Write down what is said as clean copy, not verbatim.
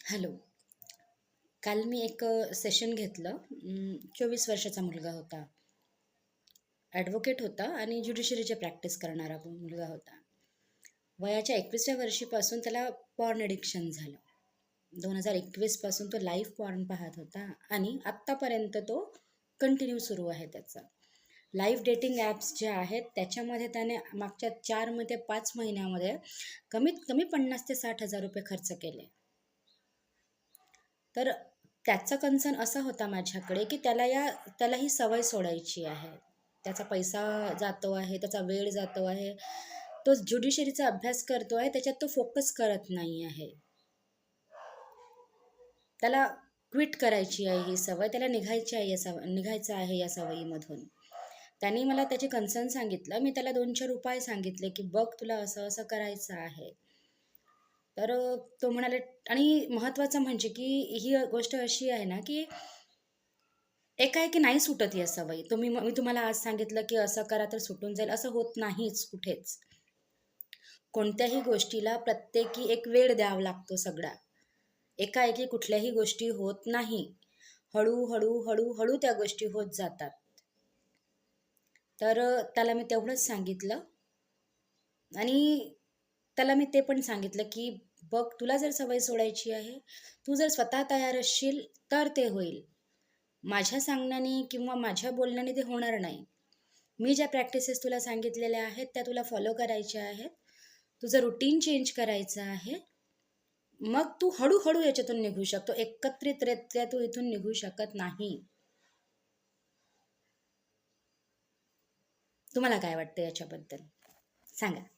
Hello. काल मी एक session घेतलं. 24 वर्षाचा मुलगा होता. ॲडव्होकेट होता आणि ज्युडिशरीची प्रॅक्टिस करणारा मुलगा होता. वयाच्या 21व्या वर्षीपासून त्याला पॉर्न ॲडिक्शन झालं. 2021 पासून तो लाईव्ह पॉर्न पाहत होता आणि आत्तापर्यंत तो कंटिन्यू सुरू आहे त्याचा. लाईव्ह डेटिंग ॲप्स जे आहेत त्याच्यामध्ये त्याने मागच्या 4 ते 5 महिन्यामध्ये कमीत कमी 50,000 ते 60,000 रुपये खर्च केले. तर त्याचा कन्सर्न असा होता माझ्याकडे, की त्याला ही सवय सोडायची आहे. त्याचा पैसा जातो आहे, त्याचा वेळ जातो आहे. तो ज्युडिशरीचा अभ्यास करतो आहे, त्याच्यात तो फोकस करत नाही आहे. त्याला क्विट करायची आहे ही सवय, त्याला निघायचं आहे या सवयीमधून. त्याने मला त्याचे कन्सर्न सांगितलं. मी त्याला 2-4 उपाय सांगितले, की बघ तुला असं-असं करायचं आहे. तर तो म्हणाले आणि महत्त्वाचं म्हणजे की ही गोष्ट अशी आहे ना, की एकाएकी नाही सुटत या सवयी. मी तुम्हाला आज सांगितलं, की असं करा तर सुटून जाईल, असं होत नाहीच कुठेच. कोणत्याही गोष्टीला प्रत्येकी एक वेळ द्यावा लागतो सगळा. एकाएकी कुठल्याही गोष्टी होत नाही. हळू-हळू, हळू-हळू त्या गोष्टी होत जातात. तर त्याला मी तेवढंच सांगितलं आणि त्याला मी ते पण सांगितलं, की बघ तुला जर सवय सोडायची आहे, तू जर स्वतः तयार असशील तर ते होईल. माझ्या सांगण्याने किंवा माझ्या बोलण्याने ते होणार नाही. मी ज्या प्रॅक्टिसेस तुला सांगितलेल्या आहेत त्या तुला फॉलो करायच्या आहेत. तुझं रुटीन चेंज करायचं आहे. मग तू हळू याच्यातून निघू शकतो. एकत्रितरित्या तू इथून निघू शकत नाही. तुम्हाला काय वाटतं याच्याबद्दल? सांगा.